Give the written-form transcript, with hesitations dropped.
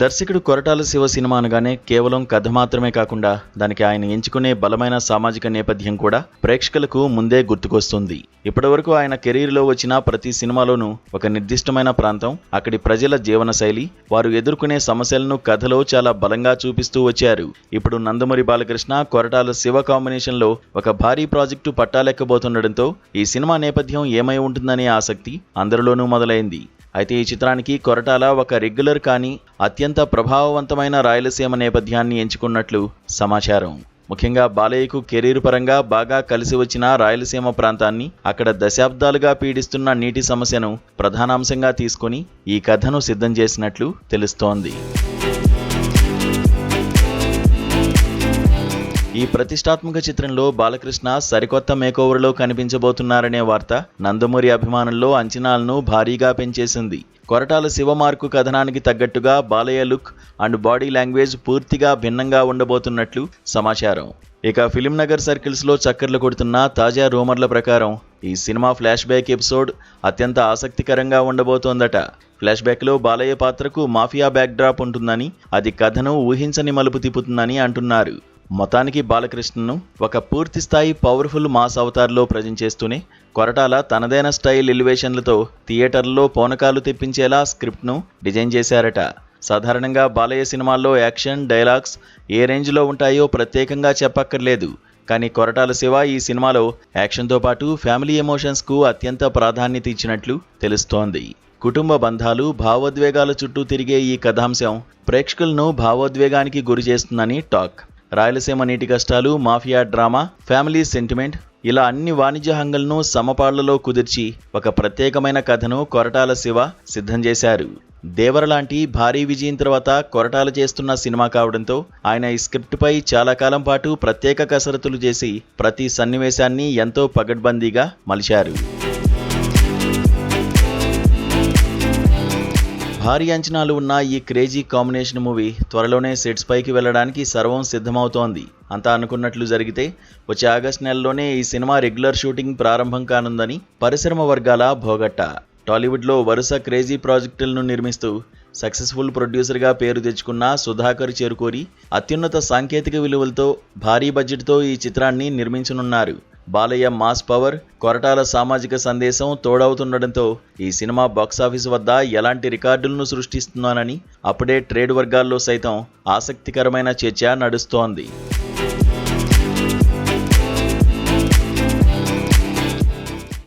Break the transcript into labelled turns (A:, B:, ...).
A: దర్శకుడు కొరటాల శివ సినిమా అనగానే కేవలం కథ మాత్రమే కాకుండా దానికి ఆయన ఎంచుకునే బలమైన సామాజిక నేపథ్యం కూడా ప్రేక్షకులకు ముందే గుర్తుకొస్తుంది. ఇప్పటివరకు ఆయన కెరీర్లో వచ్చిన ప్రతి సినిమాలోనూ ఒక నిర్దిష్టమైన ప్రాంతం, అక్కడి ప్రజల జీవనశైలి, వారు ఎదుర్కొనే సమస్యలను కథలో చాలా బలంగా చూపిస్తూ వచ్చారు. ఇప్పుడు నందమూరి బాలకృష్ణ, కొరటాల శివ కాంబినేషన్లో ఒక భారీ ప్రాజెక్టు పట్టాలెక్కబోతుండటంతో ఈ సినిమా నేపథ్యం ఏమై ఉంటుందనే ఆసక్తి అందరిలోనూ మొదలైంది. అయితే ఈ చిత్రానికి కొరటాల ఒక రెగ్యులర్ కానీ అత్యంత ప్రభావవంతమైన రాయలసీమ నేపథ్యాన్ని ఎంచుకున్నట్లు సమాచారం. ముఖ్యంగా బాలయ్యకు కెరీర్ పరంగా బాగా కలిసి వచ్చిన రాయలసీమ ప్రాంతాన్ని, అక్కడ దశాబ్దాలుగా పీడిస్తున్న నీటి సమస్యను ప్రధానాంశంగా తీసుకుని ఈ కథను సిద్ధం చేసినట్లు తెలుస్తోంది. ఈ ప్రతిష్టాత్మక చిత్రంలో బాలకృష్ణ సరికొత్త మేకోవర్లో కనిపించబోతున్నారనే వార్త నందమూరి అభిమానుల్లో అంచనాలను భారీగా పెంచేసింది. కొరటాల శివ మార్కు కథనానికి తగ్గట్టుగా Balayya look and body language పూర్తిగా భిన్నంగా ఉండబోతున్నట్లు సమాచారం. ఇక ఫిలిం నగర్ సర్కిల్స్లో చక్కర్లు కొడుతున్న తాజా రూమర్ల ప్రకారం ఈ సినిమా ఫ్లాష్ బ్యాక్ ఎపిసోడ్ అత్యంత ఆసక్తికరంగా ఉండబోతోందట. ఫ్లాష్ బ్యాక్లో బాలయ్య పాత్రకు మాఫియా బ్యాక్ డ్రాప్ ఉంటుందని, అది కథను ఊహించని మలుపు తిప్పుతుందని అంటున్నారు. మొత్తానికి బాలకృష్ణను ఒక పూర్తిస్థాయి పవర్ఫుల్ మాస్ అవతార్లో ప్రజెంట్ చేస్తూనే కొరటాల తనదైన స్టైల్ ఎలివేషన్లతో థియేటర్లో పోనకాలు తెప్పించేలా స్క్రిప్ట్ను డిజైన్ చేశారట. సాధారణంగా బాలయ్య సినిమాల్లో యాక్షన్, డైలాగ్స్ ఏ రేంజ్లో ఉంటాయో ప్రత్యేకంగా చెప్పక్కర్లేదు. కానీ కొరటాల శివ ఈ సినిమాలో యాక్షన్తో పాటు ఫ్యామిలీ ఎమోషన్స్కు అత్యంత ప్రాధాన్యత ఇచ్చినట్లు తెలుస్తోంది. కుటుంబ బంధాలు, భావోద్వేగాల చుట్టూ తిరిగే ఈ కథాంశం ప్రేక్షకులను భావోద్వేగానికి గురి చేస్తుందని టాక్. రాయలసీమ నీటి కష్టాలు, మాఫియా డ్రామా, ఫ్యామిలీ సెంటిమెంట్ ఇలా అన్ని వాణిజ్య హంగులను సమపాళ్లలో కుదిర్చి ఒక ప్రత్యేకమైన కథను కొరటాల శివ సిద్ధం చేశారు. దేవర లాంటి భారీ విజయం తర్వాత కొరటాల చేస్తున్న సినిమా కావడంతో ఆయన ఈ స్క్రిప్ట్పై చాలా కాలం పాటు ప్రత్యేక కసరత్తులు చేసి ప్రతి సన్నివేశాన్ని ఎంతో పగడ్బందీగా మలిచారు. భారీ అంచనాలు ఉన్న ఈ క్రేజీ కాంబినేషన్ మూవీ త్వరలోనే సెట్స్ పైకి వెళ్లడానికి సర్వం సిద్ధమవుతోంది. అంతా అనుకున్నట్లు జరిగితే వచ్చే ఆగస్టు నెలలోనే ఈ సినిమా రెగ్యులర్ షూటింగ్ ప్రారంభం కానుందని పరిశ్రమ వర్గాల భోగట్ట. టాలీవుడ్లో వరుస క్రేజీ ప్రాజెక్టులను నిర్మిస్తూ సక్సెస్ఫుల్ ప్రొడ్యూసర్గా పేరు తెచ్చుకున్న సుధాకర్ చెరుకూరి అత్యున్నత సాంకేతిక విలువలతో భారీ బడ్జెట్తో ఈ చిత్రాన్ని నిర్మించనున్నారు. బాలయ్య మాస్ పవర్, కొరటాల సామాజిక సందేశం తోడవుతుండటంతో ఈ సినిమా బాక్సాఫీస్ వద్ద ఎలాంటి రికార్డులను సృష్టిస్తుందోనని అప్పుడే ట్రేడ్ వర్గాల్లో సైతం ఆసక్తికరమైన చర్చ నడుస్తోంది.